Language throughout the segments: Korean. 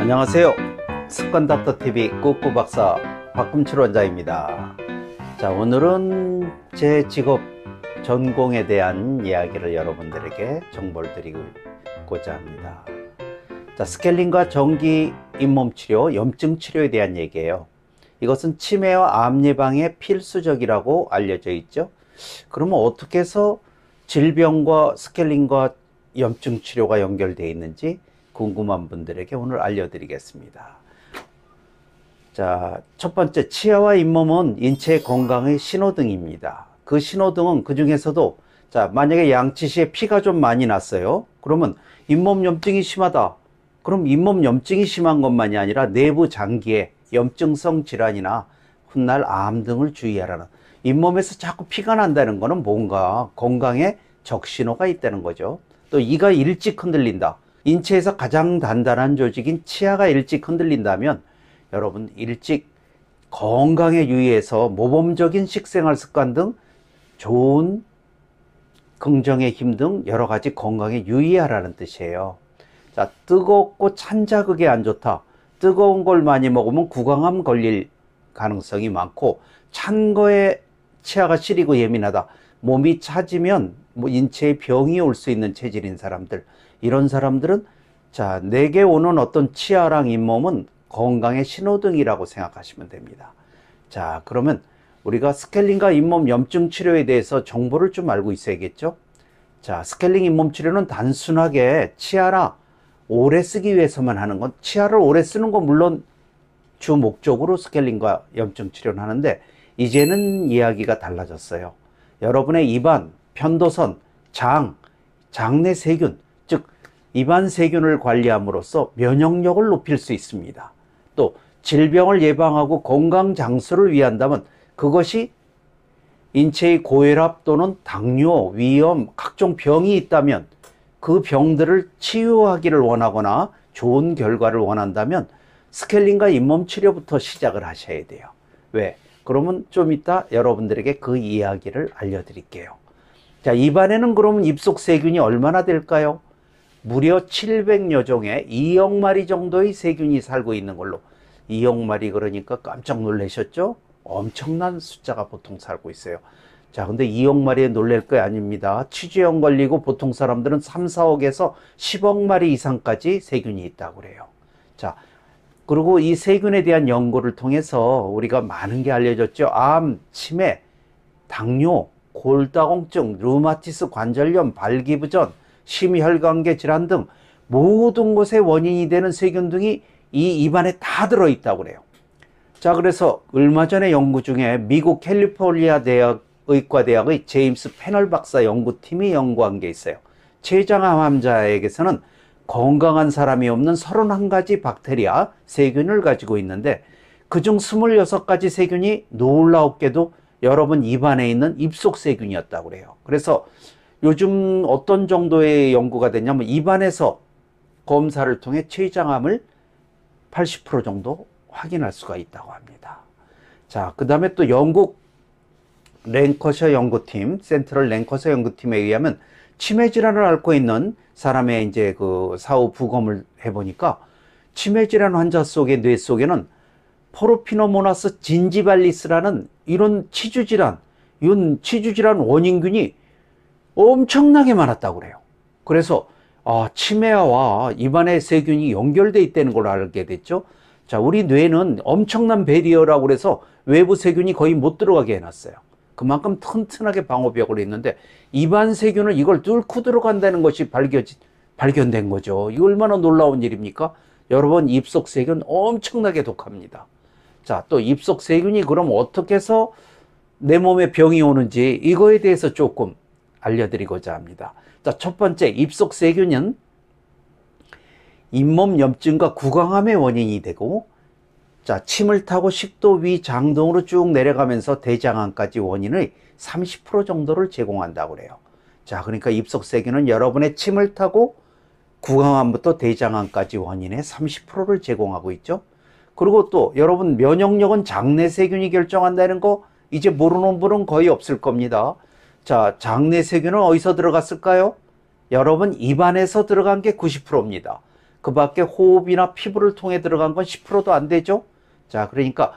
안녕하세요. 습관닥터TV 꾹꾹박사 박금칠 원장입니다. 자, 오늘은 제 직업 전공에 대한 이야기를 여러분들에게 정보를 드리고자 합니다. 자, 스케일링과 전기 잇몸 치료, 염증 치료에 대한 얘기예요. 이것은 치매와 암 예방에 필수적이라고 알려져 있죠. 그러면 어떻게 해서 질병과 스케일링과 염증 치료가 연결되어 있는지 궁금한 분들에게 오늘 알려드리겠습니다. 자, 첫 번째, 치아와 잇몸은 인체 건강의 신호등입니다. 그 신호등은 그 중에서도, 자, 만약에 양치시에 피가 좀 많이 났어요. 그러면 잇몸 염증이 심하다. 그럼 잇몸 염증이 심한 것만이 아니라 내부 장기에 염증성 질환이나 훗날 암 등을 주의하라는, 잇몸에서 자꾸 피가 난다는 것은 뭔가 건강에 적신호가 있다는 거죠. 또 이가 일찍 흔들린다. 인체에서 가장 단단한 조직인 치아가 일찍 흔들린다면 여러분 일찍 건강에 유의해서 모범적인 식생활 습관 등 좋은 긍정의 힘 등 여러 가지 건강에 유의하라는 뜻이에요. 자, 뜨겁고 찬 자극에 안 좋다. 뜨거운 걸 많이 먹으면 구강암 걸릴 가능성이 많고, 찬 거에 치아가 시리고 예민하다. 몸이 차지면 인체에 병이 올 수 있는 체질인 사람들, 이런 사람들은, 자, 내게 오는 어떤 치아랑 잇몸은 건강의 신호등이라고 생각하시면 됩니다. 자, 그러면 우리가 스케일링과 잇몸 염증 치료에 대해서 정보를 좀 알고 있어야겠죠. 자, 스케일링 잇몸 치료는 단순하게 치아라 오래 쓰기 위해서만 하는 건, 치아를 오래 쓰는 건 물론 주 목적으로 스케일링과 염증 치료는 하는데, 이제는 이야기가 달라졌어요. 여러분의 입안, 편도선, 장내 세균, 즉 입안 세균을 관리함으로써 면역력을 높일 수 있습니다. 또 질병을 예방하고 건강 장수를 위한다면, 그것이 인체의 고혈압 또는 당뇨, 위염, 각종 병이 있다면 그 병들을 치유하기를 원하거나 좋은 결과를 원한다면 스케일링과 잇몸 치료부터 시작을 하셔야 돼요. 왜? 그러면 좀 이따 여러분들에게 그 이야기를 알려드릴게요. 자, 입안에는 그러면 입속 세균이 얼마나 될까요? 무려 700여 종의 2억 마리 정도의 세균이 살고 있는 걸로. 2억 마리 그러니까 깜짝 놀라셨죠? 엄청난 숫자가 보통 살고 있어요. 자, 근데 2억 마리에 놀랄 거 아닙니다. 치주염 걸리고 보통 사람들은 3, 4억에서 10억 마리 이상까지 세균이 있다고 그래요. 자, 그리고 이 세균에 대한 연구를 통해서 우리가 많은 게 알려졌죠. 암, 치매, 당뇨, 골다공증, 류마티스 관절염, 발기부전, 심혈관계 질환 등 모든 것의 원인이 되는 세균 등이 이 입안에 다 들어있다고 그래요. 자, 그래서 얼마 전에 연구 중에 미국 캘리포니아 대학 의과대학의 제임스 패널 박사 연구팀이 연구한 게 있어요. 췌장암 환자에게서는 건강한 사람이 없는 31가지 박테리아, 세균을 가지고 있는데, 그중 26가지 세균이 놀라웠게도 여러분 입안에 있는 입속 세균이었다고 그래요. 그래서 요즘 어떤 정도의 연구가 됐냐면, 입안에서 검사를 통해 췌장암을 80% 정도 확인할 수가 있다고 합니다. 자, 그 다음에 또 영국 랭커셔 연구팀, 센트럴 랭커셔 연구팀에 의하면 치매 질환을 앓고 있는 사람의 이제 그 사후 부검을 해보니까 치매 질환 환자 속의 뇌 속에는 포르피노모나스 진지발리스라는 이런 치주질환 원인균이 엄청나게 많았다고 그래요. 그래서 치매와 입안의 세균이 연결되어 있다는 걸 알게 됐죠. 자, 우리 뇌는 엄청난 배리어라고 그래서 외부 세균이 거의 못 들어가게 해놨어요. 그만큼 튼튼하게 방어벽을 했는데, 입안 세균은 이걸 뚫고 들어간다는 것이 발견된 거죠. 이거 얼마나 놀라운 일입니까? 여러분, 입속 세균 엄청나게 독합니다. 자, 또 입속 세균이 그럼 어떻게 해서 내 몸에 병이 오는지 이거에 대해서 조금 알려드리고자 합니다. 자, 첫 번째, 입속 세균은 잇몸 염증과 구강암의 원인이 되고, 자, 침을 타고 식도, 위, 장 등으로 쭉 내려가면서 대장암까지 원인의 30% 정도를 제공한다고 그래요. 자, 그러니까 입속 세균은 여러분의 침을 타고 구강암부터 대장암까지 원인의 30%를 제공하고 있죠. 그리고 또 여러분, 면역력은 장내 세균이 결정한다는 거 이제 모르는 분은 거의 없을 겁니다. 자, 장내 세균은 어디서 들어갔을까요? 여러분, 입안에서 들어간 게 90%입니다. 그 밖에 호흡이나 피부를 통해 들어간 건 10%도 안 되죠. 자, 그러니까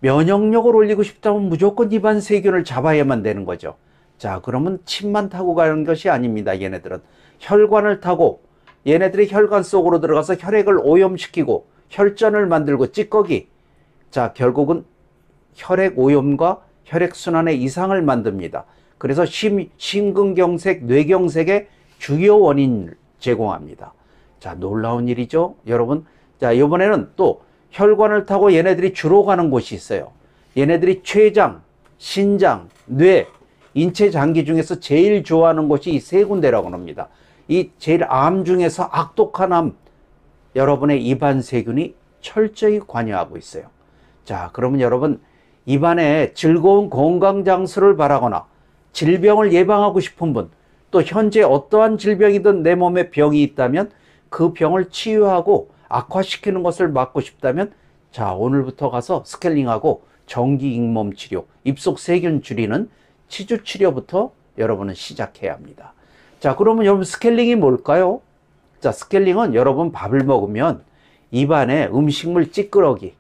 면역력을 올리고 싶다면 무조건 입안 세균을 잡아야만 되는 거죠. 자, 그러면 침만 타고 가는 것이 아닙니다. 얘네들은 혈관을 타고, 얘네들이 혈관 속으로 들어가서 혈액을 오염시키고 혈전을 만들고 찌꺼기, 자, 결국은 혈액 오염과 혈액순환의 이상을 만듭니다. 그래서 심근경색, 뇌경색의 주요 원인을 제공합니다. 자, 놀라운 일이죠, 여러분. 자, 이번에는 또 혈관을 타고 얘네들이 주로 가는 곳이 있어요. 얘네들이 췌장, 신장, 뇌, 인체 장기 중에서 제일 좋아하는 곳이 이 세 군데라고 합니다. 이 제일 암 중에서 악독한 암, 여러분의 입안 세균이 철저히 관여하고 있어요. 자, 그러면 여러분, 입안에 즐거운 건강 장수를 바라거나 질병을 예방하고 싶은 분, 또 현재 어떠한 질병이든 내 몸에 병이 있다면 그 병을 치유하고 악화시키는 것을 막고 싶다면, 자, 오늘부터 가서 스케일링하고 정기 잇몸 치료, 입속 세균 줄이는 치주 치료부터 여러분은 시작해야 합니다. 자, 그러면 여러분, 스케일링이 뭘까요? 자, 스케일링은 여러분 밥을 먹으면 입안에 음식물 찌끄러기,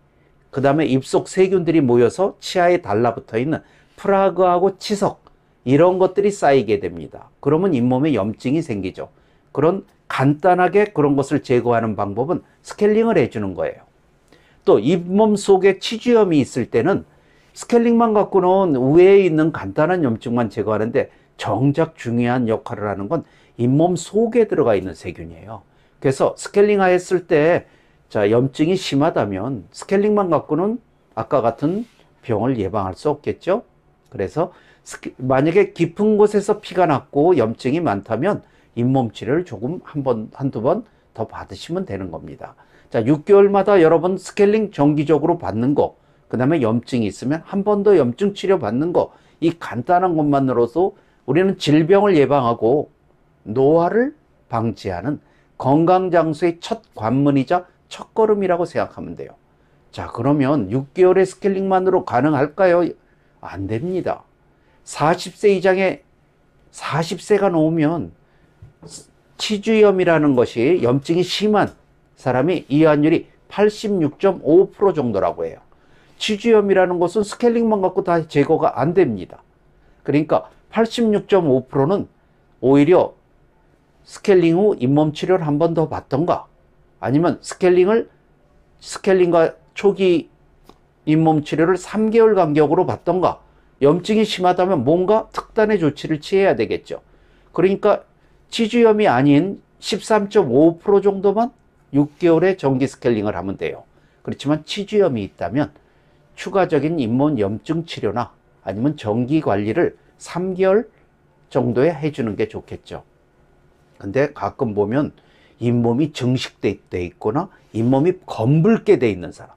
그 다음에 입속 세균들이 모여서 치아에 달라붙어 있는 프라그하고 치석, 이런 것들이 쌓이게 됩니다. 그러면 잇몸에 염증이 생기죠. 그런 간단하게 그런 것을 제거하는 방법은 스케일링을 해주는 거예요. 또 잇몸 속에 치주염이 있을 때는 스케일링만 갖고는 우회에 있는 간단한 염증만 제거하는데, 정작 중요한 역할을 하는 건 잇몸 속에 들어가 있는 세균이에요. 그래서 스케일링 했을 때, 자, 염증이 심하다면 스케일링만 갖고는 아까 같은 병을 예방할 수 없겠죠. 그래서 만약에 깊은 곳에서 피가 났고 염증이 많다면 잇몸 치료를 조금 한두 번 더 받으시면 되는 겁니다. 자, 6개월마다 여러분 스케일링 정기적으로 받는 거, 그 다음에 염증이 있으면 한 번 더 염증 치료 받는 거, 이 간단한 것만으로도 우리는 질병을 예방하고 노화를 방지하는 건강장수의 첫 관문이자 첫걸음이라고 생각하면 돼요. 자, 그러면 6개월의 스케일링만으로 가능할까요? 안 됩니다. 40세 이상의 40세가 넘으면 치주염이라는 것이, 염증이 심한 사람이 이완율이 86.5% 정도라고 해요. 치주염이라는 것은 스케일링만 갖고 다 제거가 안 됩니다. 그러니까 86.5%는 오히려 스케일링 후 잇몸 치료를 한 번 더 받던가, 아니면 스케일링과 초기 잇몸 치료를 3개월 간격으로 받던가, 염증이 심하다면 뭔가 특단의 조치를 취해야 되겠죠. 그러니까 치주염이 아닌 13.5% 정도만 6개월의 정기 스케일링을 하면 돼요. 그렇지만 치주염이 있다면 추가적인 잇몸 염증 치료나 아니면 정기 관리를 3개월 정도에 해주는 게 좋겠죠. 근데 가끔 보면 잇몸이 증식돼 있거나 잇몸이 검붉게 돼 있는 사람,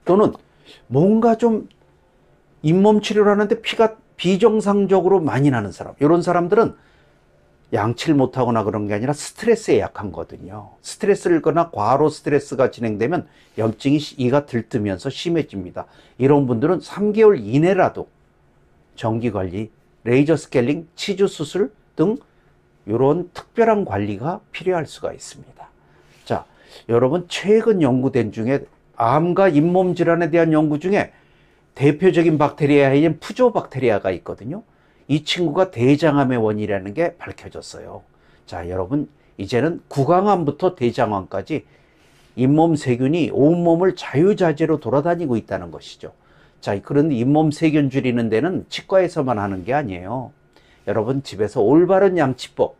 또는 뭔가 좀 잇몸 치료를 하는데 피가 비정상적으로 많이 나는 사람, 이런 사람들은 양치를 못하거나 그런 게 아니라 스트레스에 약한 거거든요. 스트레스를 거나 과로 스트레스가 진행되면 염증이 이가 들뜨면서 심해집니다. 이런 분들은 3개월 이내라도 정기관리, 레이저 스케일링, 치주 수술 등 이런 특별한 관리가 필요할 수가 있습니다. 자, 여러분, 최근 연구된 중에 암과 잇몸 질환에 대한 연구 중에 대표적인 박테리아인 푸조박테리아가 있거든요. 이 친구가 대장암의 원인이라는 게 밝혀졌어요. 자, 여러분, 이제는 구강암부터 대장암까지 잇몸 세균이 온몸을 자유자재로 돌아다니고 있다는 것이죠. 자, 그런데 잇몸 세균 줄이는 데는 치과에서만 하는 게 아니에요. 여러분, 집에서 올바른 양치법,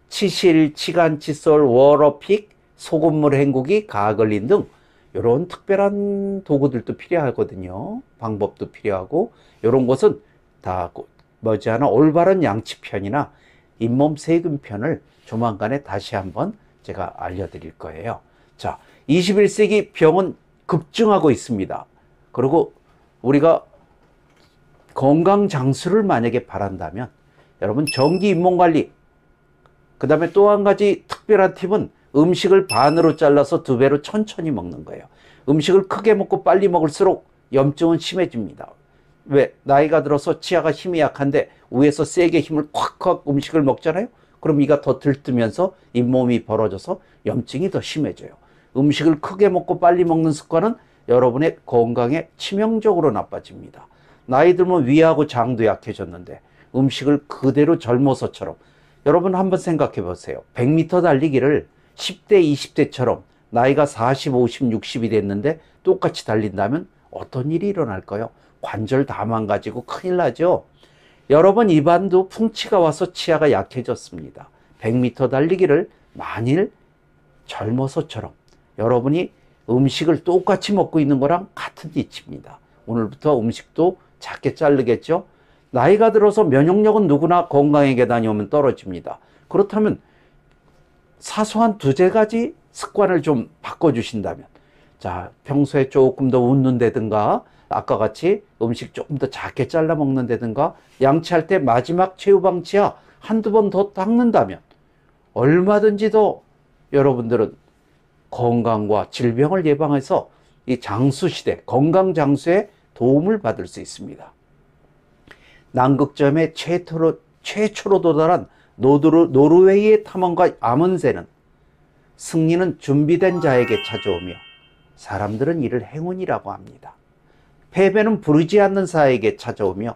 치실, 치간, 칫솔, 워러픽, 소금물 헹구기, 가글린 등 이런 특별한 도구들도 필요하거든요. 방법도 필요하고, 이런 것은 다 머지않아 올바른 양치편이나 잇몸 세균편을 조만간에 다시 한번 제가 알려드릴 거예요. 자, 21세기 병은 급증하고 있습니다. 그리고 우리가 건강 장수를 만약에 바란다면 여러분, 정기 잇몸 관리, 그 다음에 또 한 가지 특별한 팁은 음식을 반으로 잘라서 2배로 천천히 먹는 거예요. 음식을 크게 먹고 빨리 먹을수록 염증은 심해집니다. 왜? 나이가 들어서 치아가 힘이 약한데 위에서 세게 힘을 콱콱 음식을 먹잖아요. 그럼 이가 더 들뜨면서 잇몸이 벌어져서 염증이 더 심해져요. 음식을 크게 먹고 빨리 먹는 습관은 여러분의 건강에 치명적으로 나빠집니다. 나이 들면 위하고 장도 약해졌는데 음식을 그대로 젊어서처럼, 여러분 한번 생각해 보세요. 100m 달리기를 10대, 20대처럼 나이가 40, 50, 60이 됐는데 똑같이 달린다면 어떤 일이 일어날까요? 관절 다 망가지고 큰일 나죠. 여러분 입안도 풍치가 와서 치아가 약해졌습니다. 100m 달리기를 만일 젊어서처럼 여러분이 음식을 똑같이 먹고 있는 거랑 같은 이치입니다. 오늘부터 음식도 작게 자르겠죠. 나이가 들어서 면역력은 누구나 건강의 계단이 오면 떨어집니다. 그렇다면 사소한 두세 가지 습관을 좀 바꿔주신다면, 자, 평소에 조금 더 웃는다든가, 아까 같이 음식 조금 더 작게 잘라 먹는다든가, 양치할 때 마지막 최후방치야 한두 번 더 닦는다면 얼마든지 더 여러분들은 건강과 질병을 예방해서 이 장수시대, 건강장수에 도움을 받을 수 있습니다. 남극점의 최초로 도달한 노르웨이의 탐험가 아문센은 승리는 준비된 자에게 찾아오며 사람들은 이를 행운이라고 합니다. 패배는 부르지 않는 자에게 찾아오며,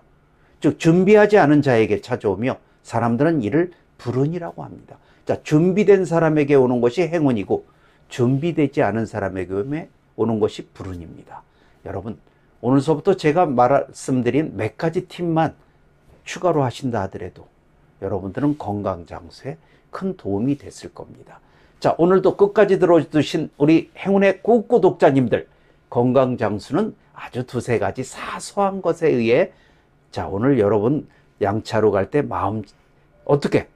즉 준비하지 않은 자에게 찾아오며 사람들은 이를 불운이라고 합니다. 자, 준비된 사람에게 오는 것이 행운이고 준비되지 않은 사람에게 오는 것이 불운입니다. 여러분, 오늘서부터 제가 말씀드린 몇 가지 팁만 추가로 하신다 하더라도 여러분들은 건강장수에 큰 도움이 됐을 겁니다. 자, 오늘도 끝까지 들어주신 우리 행운의 구독자님들, 건강장수는 아주 두세 가지 사소한 것에 의해, 자, 오늘 여러분 양차로 갈 때 마음 어떻게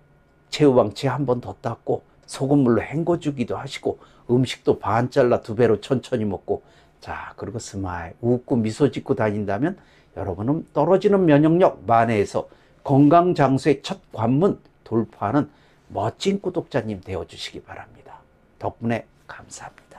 최후방치 한 번 더 닦고 소금물로 헹궈주기도 하시고 음식도 반 잘라 두 배로 천천히 먹고, 자, 그리고 스마일 웃고 미소 짓고 다닌다면 여러분은 떨어지는 면역력 만회해서 건강장수의 첫 관문 돌파하는 멋진 구독자님 되어주시기 바랍니다. 덕분에 감사합니다.